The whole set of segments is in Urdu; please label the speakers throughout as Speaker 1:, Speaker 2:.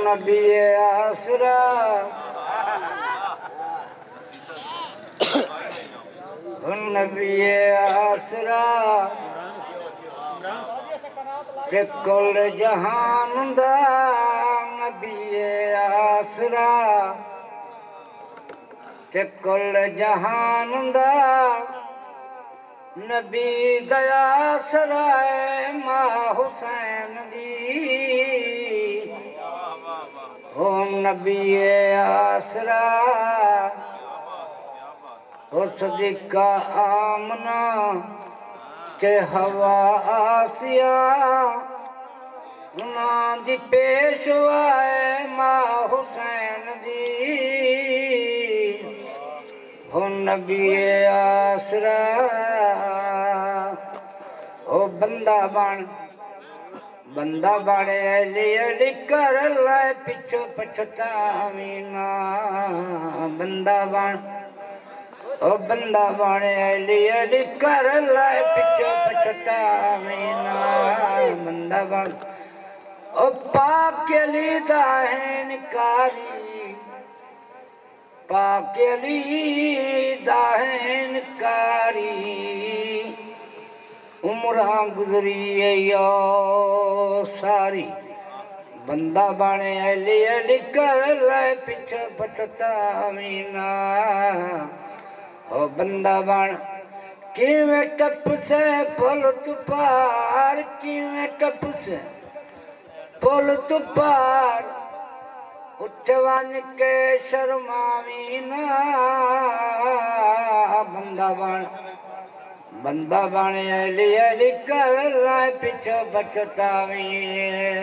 Speaker 1: نبی آسرا نبی آسرا تے کل جہان دا نبی آسرا تے کل جہان دا نبی دیا سرائے ماں حسین دی او نبی آسرا او صدیقہ آمنہ کہ ہوا آسیہ انہاں دی پیشوائے ماں حسین دی او نبی آسرا او بندہ بڑے علی کر لائے پچھو پچھتا ہمینا بندہ بڑے علی کر لائے پچھو پچھتا ہمینا بندہ او پاک علی داہن کاری پاک علی داہن کاری عمرہ گزری یا ساری بندہ بانے علی کر لائے پچھو پچھتا ہمینا او بندہ بان کیویں ٹپ سے پل تو پار کیویں ٹپ سے پل تو پار اٹھوان کے شرماوینا بندہ بان علی کر لائے پچھو پچھتاوینا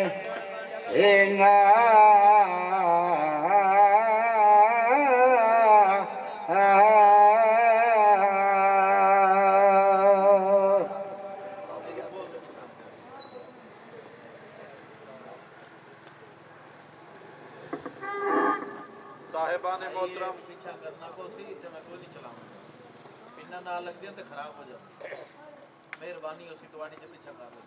Speaker 2: صاحبان محترم پیچھا کرنا کو سی تے میں کوئی نہیں چلاؤں پنہ نہ لگ دیا تے خراب ہو جائے مہربانی ہو سی تواڈی تے پیچھا کر لو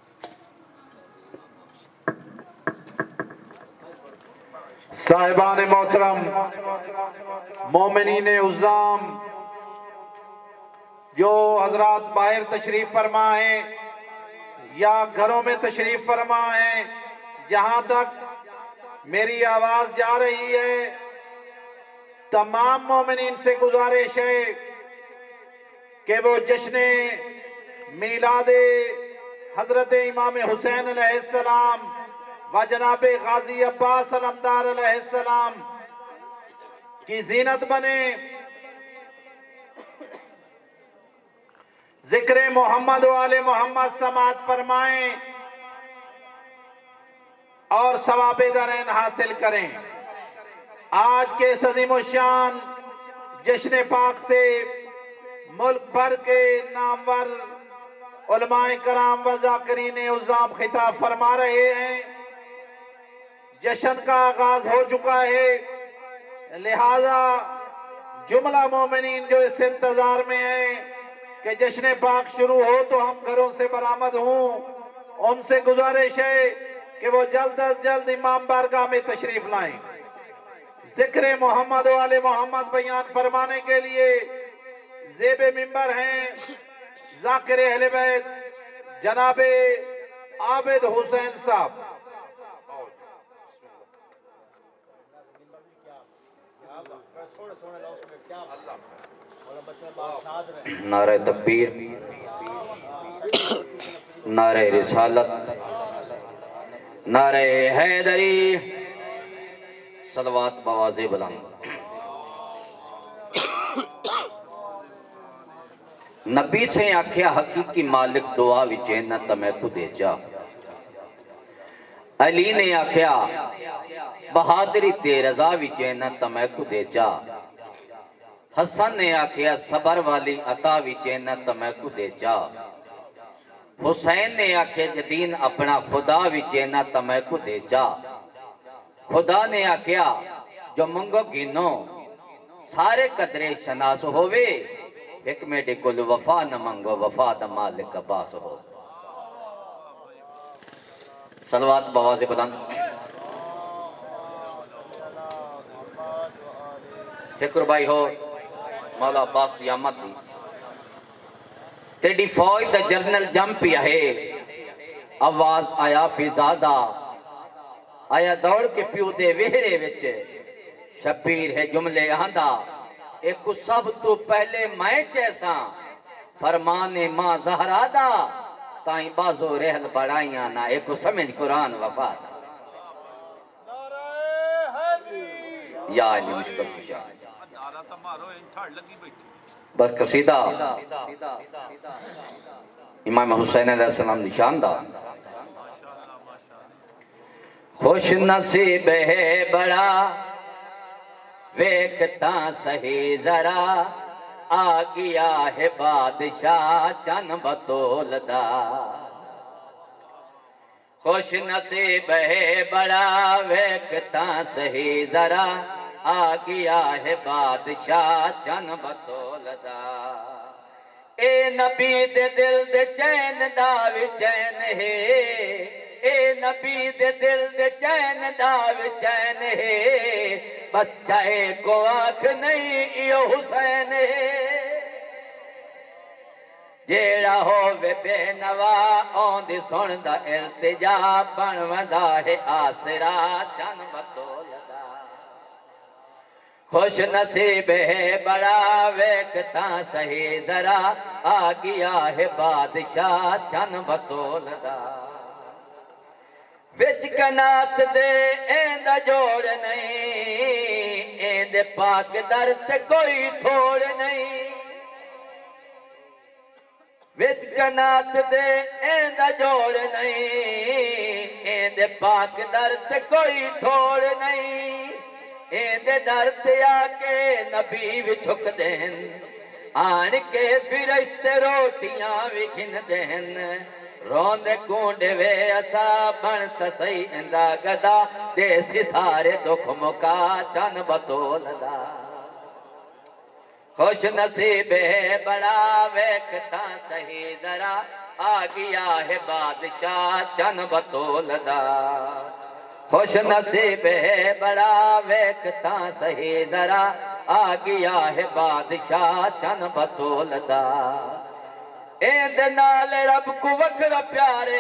Speaker 2: صاحبان محترم مومنین عظام جو حضرات باہر تشریف فرما ہیں یا گھروں میں تشریف فرما ہیں جہاں تک میری آواز جا رہی ہے تمام مومنین سے گزارش ہے کہ وہ جشن میلاد حضرت امام حسین علیہ السلام و جناب غازی عباس علمدار علیہ السلام کی زینت بنے ذکر محمد و آل محمد سماعت فرمائیں اور ثواب دارین حاصل کریں آج کے اس عظیم الشان جشن پاک سے ملک بھر کے نامور علماء کرام و ذاکرین عظام خطاب فرما رہے ہیں جشن کا آغاز ہو چکا ہے لہذا جملہ مومنین جو اس انتظار میں ہیں کہ جشن پاک شروع ہو تو ہم گھروں سے برآمد ہوں ان سے گزارش ہے کہ وہ جلد از جلد امام بارگاہ میں تشریف لائیں ذکر محمد و آل محمد بیان فرمانے کے لیے زیب منبر ہیں ذاکر اہل بیت جناب عابد حسین صاحب
Speaker 1: نعرہ تکبیر نعرہ رسالت نعرہ حیدری صلوات بواز بلند نبی سے آکھیا حقیقی مالک دعا وچے نہ تمہیں کو دے جا علی نے آکھیا بہادری تے رضا وچے نہ تمہیں کو دے جا حسن نے آکھیا صبر والی عطا وچے نہ تمہیں کو دے جا حسین نے آکھیا جدین اپنا خدا وچے نہ تمہیں کو دے جا خدا نے آکھیا جو منگو گینو سارے قدرے شناس ہوئے حکمے ڈکل وفا نہ منگو وفا دا مالک عباس ہو صلوات بواز بلند فکر بھائی ہو مولا عباس دی آمد دی تیڈی فوج دا جرنل جم پیا ہے آواز آیا فضادہ آیا دوڑ کے پیو دے ویڑے وچ شبیر ہے جملے آندہ ایک سب تو پہلے میں چیسا فرمان ماں زہرا دا تائیں بازو رہل بڑائیاں نہ ایک سمجھ قرآن وفا دا یا علی مشکل کشا بس قصیدہ امام حسین علیہ السلام نشان دا خوش نصیب ہے بڑا ویکھتا صحیح ذرا آ گیا ہے بادشاہ چن بطول دا خوش نصیب ہے بڑا ویکھتا صحیح ذرا آ گیا ہے بادشاہ چن بطول دا اے نبی دے دل دے چین دا وی چین ہے اے نبی دے دل دے چین دا وی چین ہے بچہ کو آنکھ نہیں ایو حسین ہے جیڑا ہووے بے نوا اوندی سن دا التجا بنوندا ہے آسرا چن بطول دا خوش نصیب ہے بڑا ویکھتا صحیح ذرا آ گیا ہے بادشاہ چن بطول دا وچ کنات دے ایندہ جوڑ نہیں ایندے پاک در تے کوئی تھوڑ نہیں وچ کنات دے ایندہ جوڑ نہیں ایندے پاک در تے کوئی تھوڑ نہیں ایندے در تے آکے نبی بھی چھک دین آن کے فرشتے روٹیاں بھی گھن دین روندے کونڈے وے اچھا بنتا سی اندہ گدا دیسی سارے دکھ مکا چن بطول دا خوش نصیب ہے بڑا ویکھتا صحیح ذرا آ گیا ہے بادشاہ چن بطول دا خوش نصیب ہے بڑا ویکھتا صحیح ذرا آ گیا ہے بادشاہ چن بطول دا ایند نال رب کو وکھرا پیارے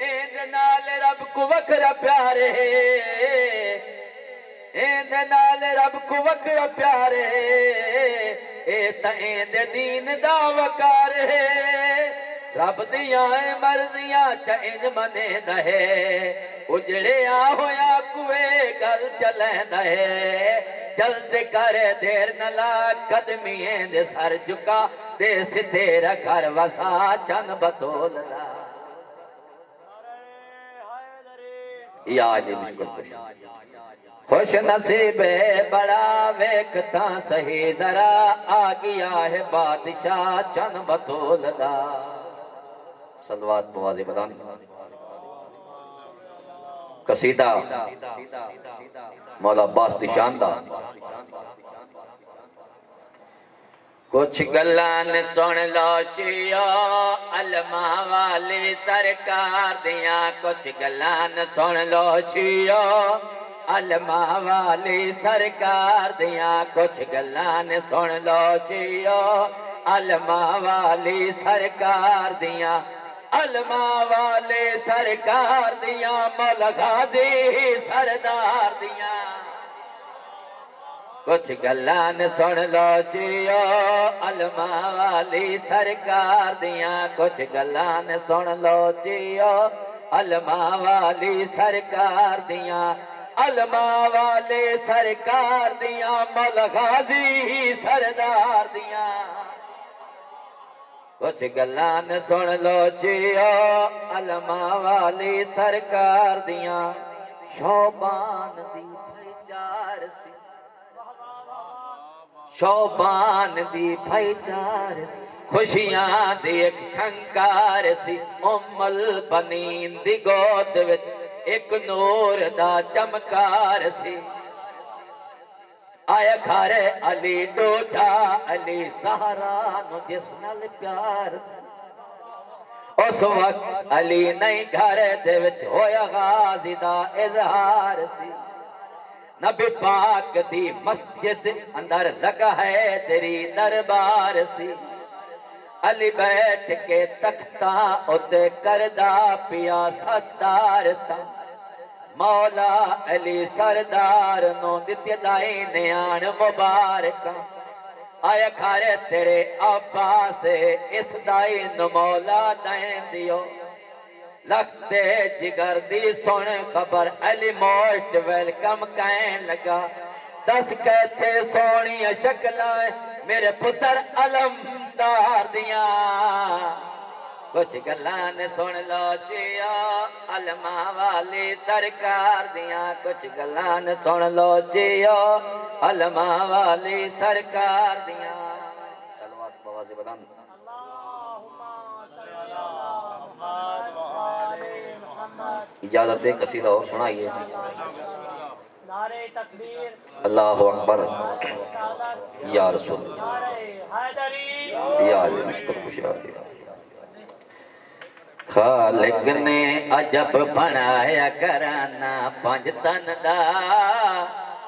Speaker 1: ایند نال رب کو وکھرا پیارے ایند نال رب کو وکھرا پیارے اے تا ایند دین دا وکار ہے رب دیاں مرضیاں چا انج منے دہے اجڑے ہویا کوئے گل چلیں دہے جلد کرے دیر نلا قدمییں دے سر جکا دے سی تیرا گھر وسا چن بطول دا یا علی مشکل پر خوش نصیب ہے بڑا ویکھتا صحیح ذرا آ گیا ہے بادشاہ چن بطول دا صلوات بوازی بدانی قصیدہ مولا عباس نشان دا کچھ گلان سن لو چیو علماء والی سرکار دیاں کچھ گلان سن لو چیو علماء والی سرکار دیاں کچھ گلان سن لو چیو علماء والی سرکار دیاں علماء والے سرکار دیاں مولا غازی سردار دیاں کچھ گلان سن لو جیو علماء والی سرکار دیاں کچھ گلان سن لو جیو علماء والی سرکار دیاں علماء والے سرکار دیاں مولا غازی سردار دیاں کچھ گلان سن لو جیو علماء والی سرکار دیاں شوبان دی بھائی چار سی شوبان دی بھائی چار سی خوشیاں دی ایک چھنکار سی البنین دی گود وچ ایک نور دا چمکار سی آیا گھر علی ڈوجا علی سہرانو جس نال پیار سی اس وقت علی نہیں گھر دے وچ ہویا غازی دا اظہار سی نبی پاک دی مسجد اندر لگا ہے تیری دربار سی علی بیٹھ کے تختہ اتے کردہ پیا ستار تا مولا علی سردار نو دتی دائی نیان مبارکہ آیا کھارے تیرے عباس اس دائی نو مولا دائیں دیو لگتے جگر دی سن خبر علی موٹ ویلکم کہیں لگا دس کہتے سونی شکلائیں میرے پتر علمدار دیاں کچھ گلان سن لو جیا علماء والی سرکار دیاں کچھ گلان سن لو جیا علماء والی سرکار دیاں صلوات بوازی بدن اجازت ہے قصیدہ ہو سنائیے
Speaker 3: نعرہ تکبیر
Speaker 1: اللہ اکبر یا رسول
Speaker 3: نعرہ حیدری
Speaker 1: یا علی نشکر خوشیاری خالق نے عجب بنایا گھرانہ پنج تن دا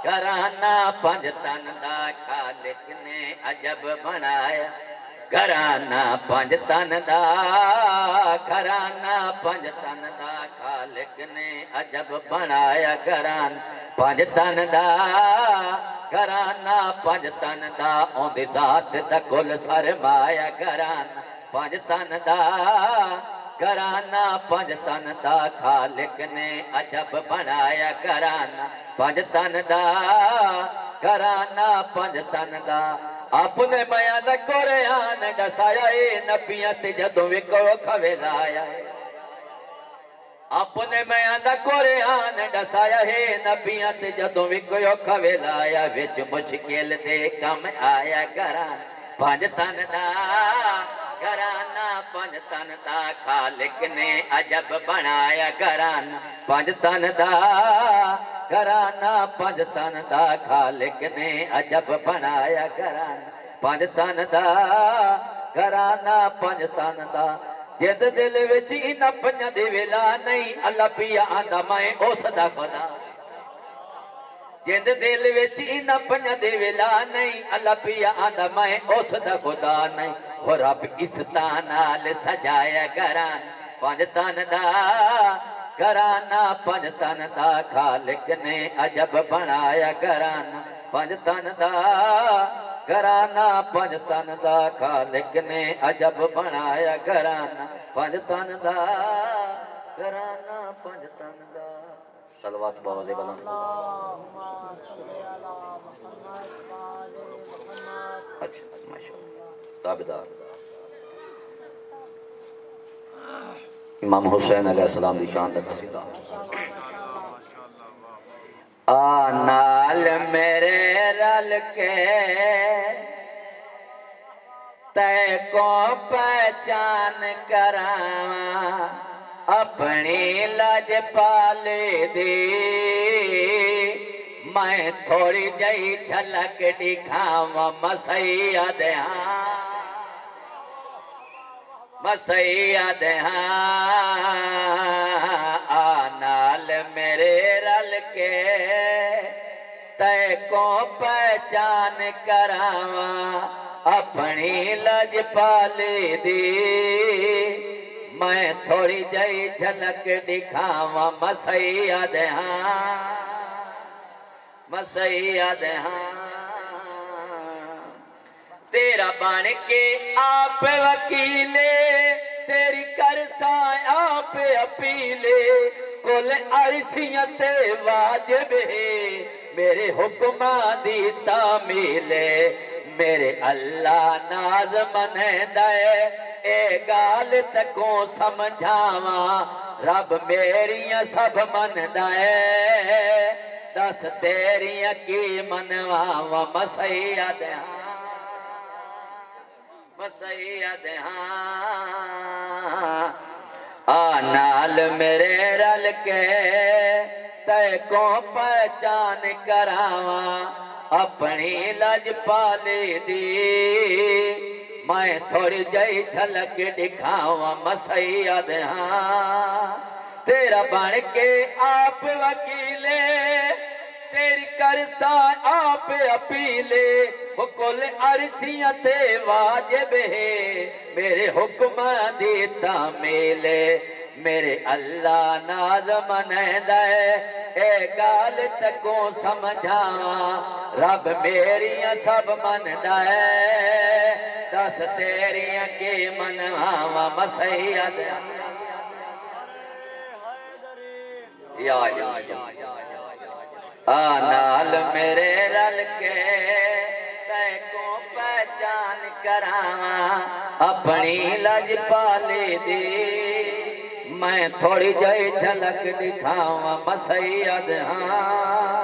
Speaker 1: گھرانہ پنج تن دا خالق نے عجب بنایا گھرانہ پنج تن دا گھرانہ پنج تن دا خالق نے عجب بنایا گھرانہ پنج تن دا گھرانہ پنج تن دا اون دی ذات دا کل سرمایا گھرانہ پنج تن دا گھرانہ پنج تن دا خالق نے عجب بنایا گھرانہ پنج تن دا گھرانہ پنج تن دا اپنے بیان قرآن دسایا اے نبیت جدوں وکو کھوے لایا ہے اپنے بیان قرآن دسایا ہے نبیت جدوں وکو کھوے لایا وچ مشکل دے کم آیا گھرانہ پنج تن دا گھرانہ پنج تن دا خالق نے عجب بنایا گھرانہ پنج تن دا گھرانہ پنج تن دا خالق نے عجب بنایا گھرانہ پنج تن دا گھرانہ پنج تن دا جد دل وچ انہاں پنجاں دی ویلا نہیں اللہ پیا آندا میں اس دا خدا جد دل وچ انہاں پنجاں دی ویلا نہیں اللہ پیا آندا میں اس دا خدا نہیں ہو رب اس نال سجایا گھرانہ پنج تن دا گھرانہ پنج تن دا خالق نے عجب بنایا گھرانہ پنج تن دا گھرانہ پنج تن دا خالق نے عجب بنایا گھرانہ پنج تن دا گھرانہ پنج تن دا صلوات بوازی بلند
Speaker 3: اللہم صلی علی محمد وآل محمد
Speaker 1: اچھا ماشاءاللہ تابدار امام حسین علیہ السلام دی شان دا قصیدہ آنال میرے رل کے تے کو پہچان کراواں اپنی لج پالے دی میں تھوڑی جئی جھلک دکھاواں مسیح دے ہاں مسیح دے ہاں آنال میرے رل کے تے کو پہچان کراواں اپنی لج پالے دی میں تھوڑی جئی جھلک دکھاواں مسیح دے ہاں مسیح دے ہاں تیرا بن کے آپ وکیلے تیری کرسائیں آپ اپیلے کل عرشیاں تے واجب ہے میرے حکماں دی تعمیلے میرے اللہ ناز منے دے اے گال تکوں سمجھاواں رب میریاں سب من دے دس تیریاں کی منواواں مسیح دے ہاں مسیح دے ہاں آنال میرے رل کے تے کو پہچان کراواں اپنی لج پالے دی میں تھوڑی جئی جھلک دکھاواں مسیح دے ہاں تیرا بن کے آپ وکیلے تیری کرسا آپ اپیلے وہ کل عرشیاں تے واجب ہے میرے حکم دیتا میلے میرے اللہ ناز منیدہ اے گال تکوں سمجھاواں رب میریاں سب مندہ ہے دس تیریاں کے منواواں مسیحیت یا علی مصطفیٰ آنال میرے رل کے تے کو پہچان کراواں اپنی لج پالے دی میں تھوڑی جائی جھلک دکھاواں مسیحیت ہاں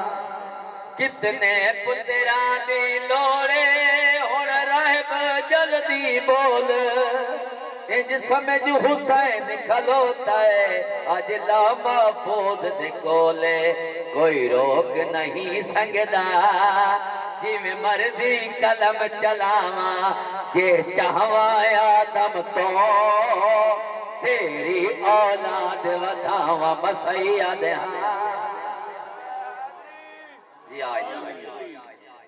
Speaker 1: کتنے پتران دی لوڑے ہن راہب جلدی بول انج سمجھ حسین کھلوتا ہے آج لا محفوظ دے کولے کوئی روک نہیں سنگدا جی میں مرضی قلم چلاواں جے چاہواں آدم تو تیری اولاد ودھاواں مسیحیت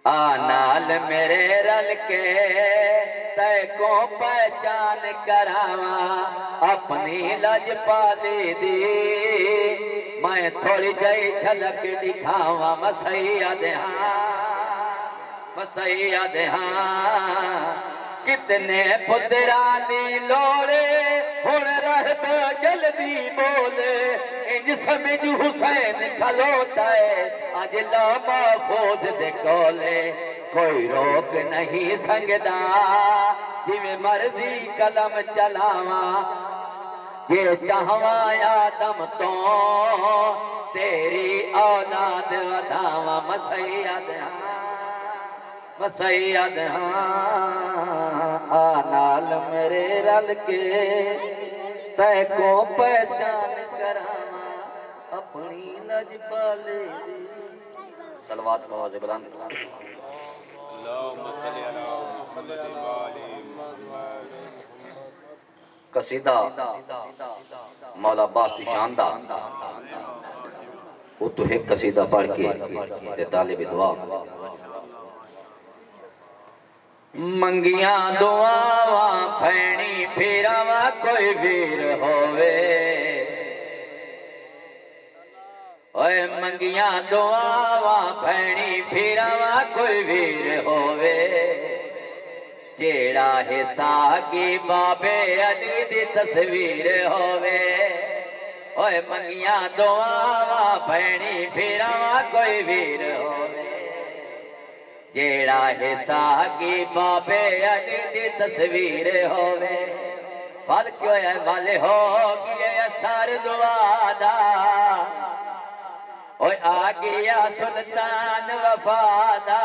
Speaker 1: آنال میرے رل کے تے کو پہچان کراواں اپنی لج پالی دی میں تھوڑی جائی جھلک دکھاواں مسیحیت مسیحیت کتنے پترانی لوڑے ہن رہب جلدی بولے انج سمجھ حسین کھلوتا ہے آج لا محفوظ دے کولے کوئی روک نہیں سنگدا جی میں مرضی قلم چلاواں جے چاہواں آدم تو تیری اولاد ودھاواں مسیحیت مسیحیت آنال میرے رل کے تے کو پہچان کراواں اپنی لج پالے دی صلوات بواز بلند قصیدہ مولا باسط شاندار وہ تو ایک قصیدہ پڑھ کے تے طالب دعا منگیاں دعاواں پھینی پھیراواں کوئی ویر ہووے اوے منگیاں دعاواں پھینی پھیراواں کوئی ویر ہووے جیڑا ہے ساگی بابے علی دی تصویر ہووے اوے منگیاں دعاواں پھینی پھیراواں کوئی ویر ہووے جیڑا ہے ساگی بابے علی دی تصویر ہووے پھل کیوں ہے والے ہو گئے اثر دعا دا اوے آگیا سلطان وفادا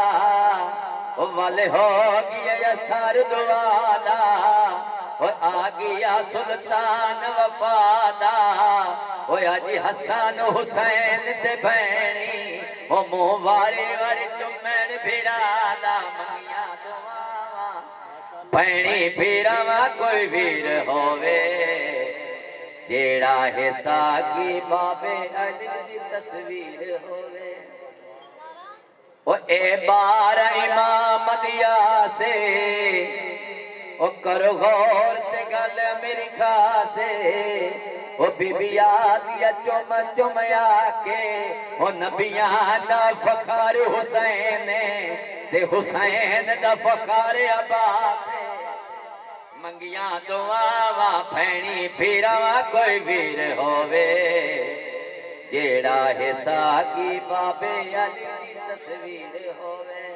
Speaker 1: والے ہو گئے اثر دعا دا اوے آگیا سلطان وفادا اوے آجی حسن حسین تے بھینی او منہ وارے وارے چمن پھرادا منگیاں دعاواں پھینی پھراواں کوئی ویر ہووے جیڑا ہے ساگی بابے علی دی تصویر ہووے او اے بار امام دیا سے او کرو غور تے گل میری خاصے O B be آدیا cham cham آکے او نبیان دا فخر حسین تے حسین دا فخر عباس منگیاں دعاواں پھینی پھیراواں کوئی ویر ہووے جیڑا ہے ساگی بابے علی دی تصویر ہووے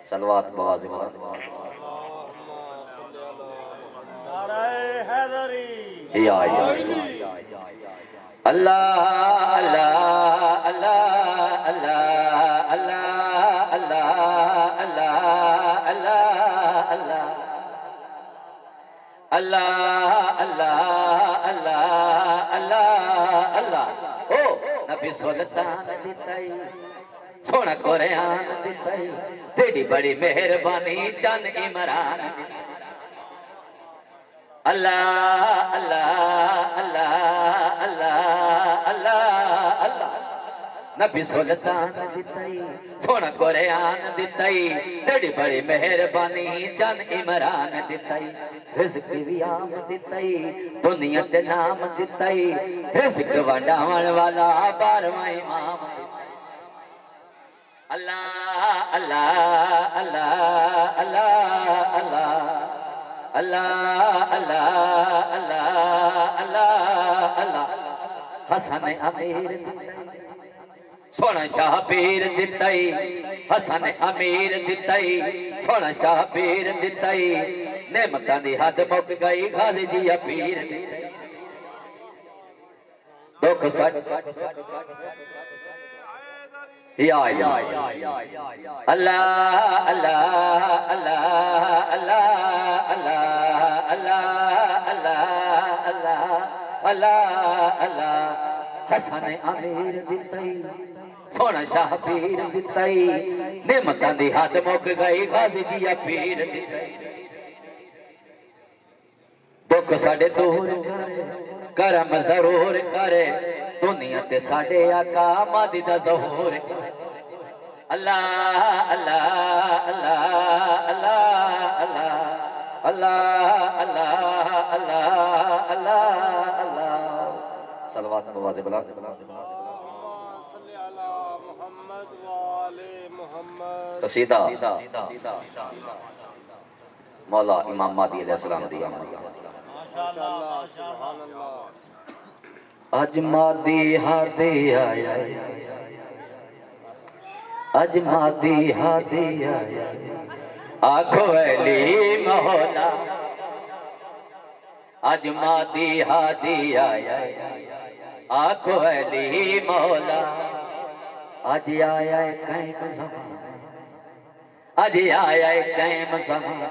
Speaker 1: صلوات بواز یا اللہ اللہ اللہ اللہ اللہ اللہ اللہ اللہ اللہ اللہ اللہ اللہ اللہ اللہ او نبی سلطان دیتائی سونا قرآن دیتائی تیری بڑی مہربانی چند عمران اللہ اللہ اللہ اللہ اللہ اللہ نبی سلطان دتائی سونا قرآن دتائی تیری بڑی مہربانی جان عمران دتائی رزق بھی عام دتائی دنیا تے نام دتائی رزق ونڈاون والا 12واں امام اللہ اللہ اللہ اللہ اللہ اللہ اللہ اللہ اللہ اللہ حسن امیر سونا شاہ پیر دتائی حسن امیر دتائی سونا شاہ پیر دتائی نعمتاں دی حد مک گئی غازی جی پیر دتائی دکھ سٹ یا اللہ اللہ اللہ اللہ اللہ اللہ اللہ اللہ اللہ حسن امیر دتائی سونا شاہ پیر دتائی نعمتاں دی حد مک گئی غازی جی پیر دتائی دکھ ساڈے دور کرم ضرور کرے دنیا تے ساڈے آقا مادی دا ظہور کرے اللہ اللہ اللہ اللہ اللہ اللہ اللہ اللہ اللہ اللہ صلوات نواز بلا
Speaker 3: صلی علی محمد وآل محمد
Speaker 1: قصیدہ مولا امام مہدی علیہ السلام دی اج مہدی ہادی آیا اج مہدی ہادی آیا آنکھو ویلی مولا اج مہدی ہادی آیا آنکھو ویلی مولا اج آیا قائم زمان اج آیا قائم زمان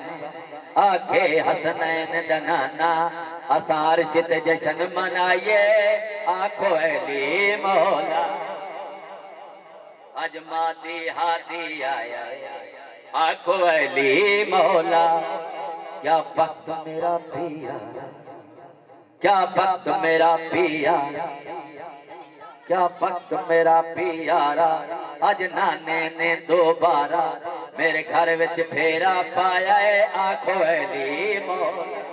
Speaker 1: آکھے حسنین دنانا اسار شت جشن منائیے آنکھو علی مولا اج مہدی ہادی آیا آنکھو علی مولا کیا وقت میرا پیارا کیا وقت میرا پیارا کیا وقت میرا پیارا اج نانے نے دوبارہ میرے گھر وچ پھیرا پایا ہے آنکھو علی مولا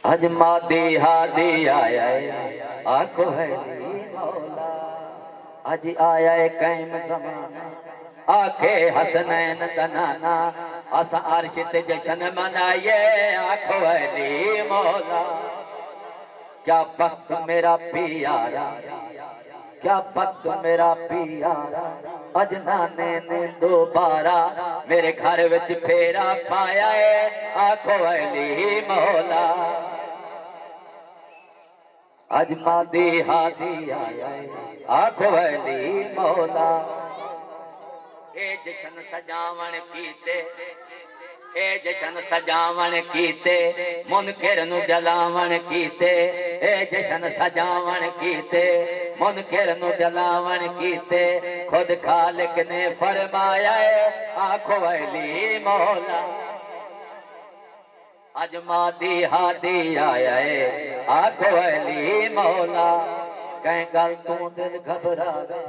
Speaker 1: اج مہدی ہادی آیا ہے آنکھو علی مولا اج آیا ہے قائم زمان آکھے حسنین دنانا اسا عرش تے جشن منائیے آنکھو علی مولا کیا وقت میرا پیارا کیا وقت میرا پیارا اج نانے نے دوبارہ میرے گھر وچ پھیرا پایا ہے آنکھو علی مولا اج مہدی ہادی آیا ہے آنکھو علی مولا اے جشن سجاون کیتے اے جشن سجاون کیتے منکر نو جلاون کیتے اے جشن سجاون کیتے منکر نو جلاون کیتے خود خالق نے فرمایا ہے آنکھو علی مولا اج مہدی ہادی آیا ہے آنکھو علی مولا کہیں گل تو دل گھبراوے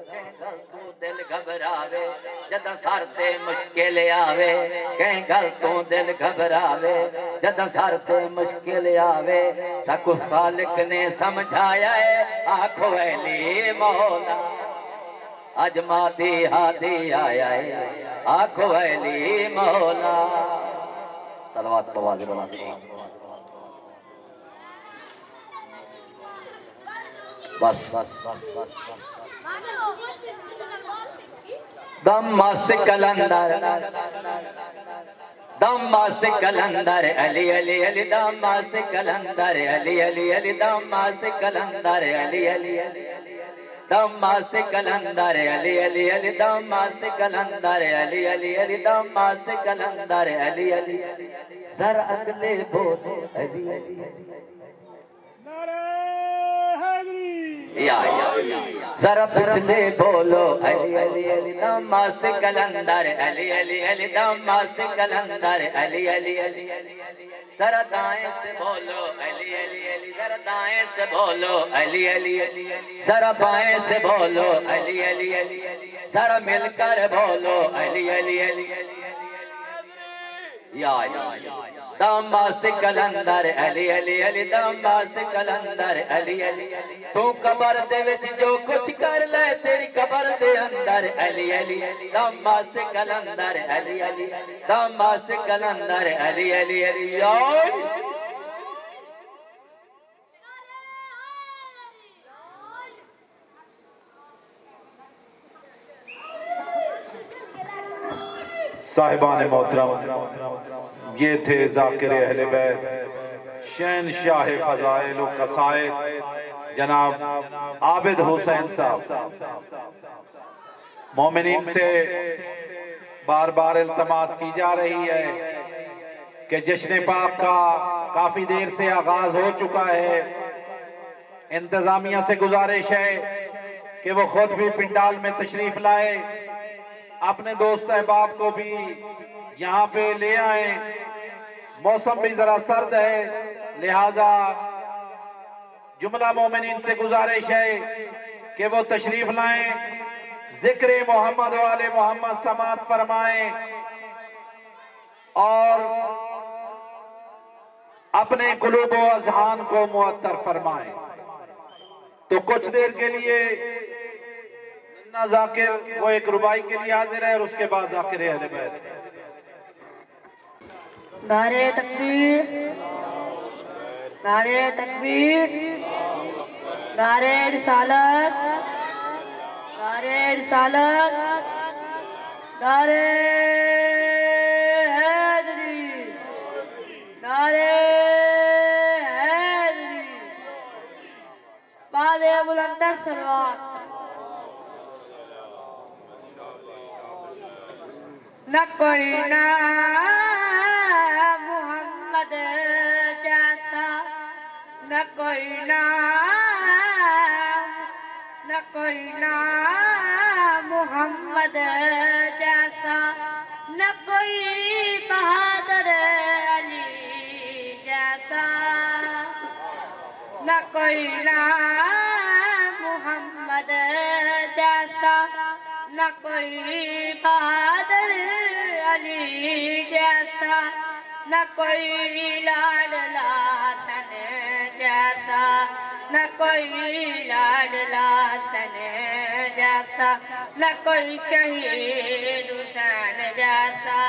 Speaker 1: کہیں گل تو دل گھبراوے جدہ سر تے مشکل آوے کہیں گل تو دل گھبراوے جدہ سر تے مشکل آوے سکو خالق نے سمجھایا ہے آنکھو علی مولا اج مہدی ہادی آیا ہے آنکھو علی مولا صلوات بواز بنا بس دم مست کلندر دم مست کلندر علی علی علی دم مست کلندر علی علی علی دم مست کلندر علی علی علی دم مست کلندر علی علی علی دم مست کلندر علی علی علی دم مست کلندر علی علی سر اگلے بولے علی علی علی
Speaker 3: نعرہ حیدری
Speaker 1: یا ذرا پچھلے بولو علی علی علی نماز کلندر علی علی علی نماز کلندر علی علی علی ذرا دائیں سے بولو علی علی علی ذرا دائیں سے بولو علی علی علی ذرا بائیں سے بولو علی علی علی ذرا مل کر بولو علی علی علی یا داماست کلندر علی علی علی داماست کلندر علی علی تو قبر دے وچ جو کچھ کر لے تیری قبر دے اندر علی علی داماست کلندر علی علی داماست کلندر علی علی علی یا
Speaker 2: صاحبان محترم، یہ تھے ذاکر اہل بیت شہنشاہ فضائل و قصائد جناب عابد حسین صاحب۔ مومنین سے بار بار التماس کی جا رہی ہے کہ جشن پاک کا کافی دیر سے آغاز ہو چکا ہے، انتظامیہ سے گزارش ہے کہ وہ خود بھی پنڈال میں تشریف لائے، اپنے دوست احباب کو بھی یہاں پہ لے آئیں۔ موسم بھی ذرا سرد ہے، لہٰذا جملہ مومنین سے گزارش ہے کہ وہ تشریف لائیں، ذکر محمد و آل محمد سماعت فرمائیں اور اپنے قلوب و اذہان کو معطر فرمائیں۔ تو کچھ دیر کے لیے نہ ذاکر وہ ایک ربائی کے لیے حاضر ہے اور اس کے بعد ذاکر اہل بیت۔
Speaker 4: نعرہ تکبیر، نعرہ تکبیر، نعرہ رسالت، نعرہ رسالت، نعرہ حیدری، نعرہ حیدری، بعد بلندر سلوات۔ نہ کوئی نام محمد جیسا، نہ کوئی نام، نہ کوئی نام محمد جیسا، نہ کوئی بہادر علی جیسا، نہ کوئی نام محمد جیسا، نہ کوئی بہادر علی جیسا، نہ کوئی لاڈلا حسن جیسا، نہ کوئی لاڈلا حسن جیسا، نہ کوئی شہید حسین جیسا،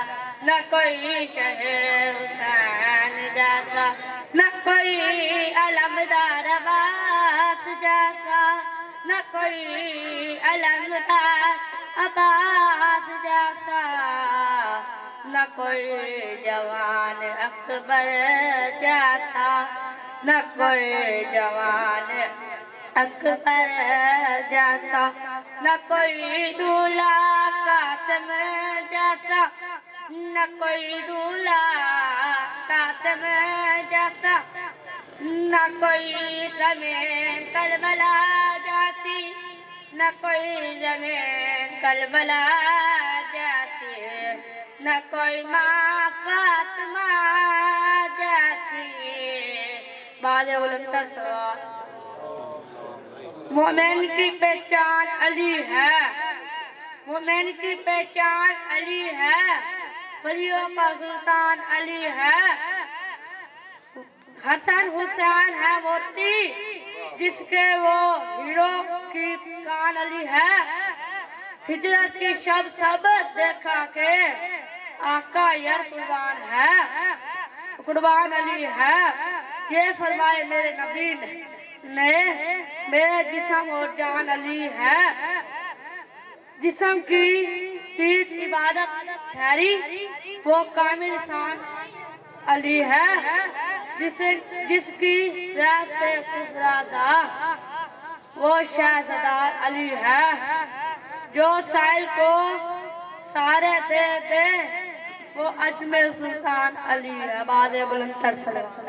Speaker 4: نہ کوئی شہید حسین جیسا، نہ کوئی علمدار عباس جیسا، نہ کوئی علمدار عباس جیسا، نہ کوئی جوان اکبر جیسا، نہ کوئی جوان اکبر جیسا، نہ کوئی دولہ قاسم جیسا، نہ کوئی دولہ قاسم جیسا، نہ کوئی زمین کربلا جیسی، نہ کوئی زمین کربلا جیسی، نہ کوئی ماں فاطمہ جیسی۔ بعد بلندر سلوات۔ مومن کی پہچان علی ہے، مومن کی پہچان علی ہے، ولیوں کا سلطان علی ہے۔ حسن حسین ہے موتی جس کے وہ ہیرو کی کان علی ہے۔ ہجرت کی شب سب دیکھا کہ آقا یار قربان ہے، قربان علی ہے۔ یہ فرمائے میرے نبی نے میرے جسم اور جان علی ہے۔ جسم کی تیز عبادت ٹھہری وہ کامل انسان علی ہے، جس کی رات سے گزرا تھا وہ شہزادہ علی ہے۔ جو سائل کو سارے دے دے وہ اجمل سلطان علی ہے۔ بعد بلند تر سلام۔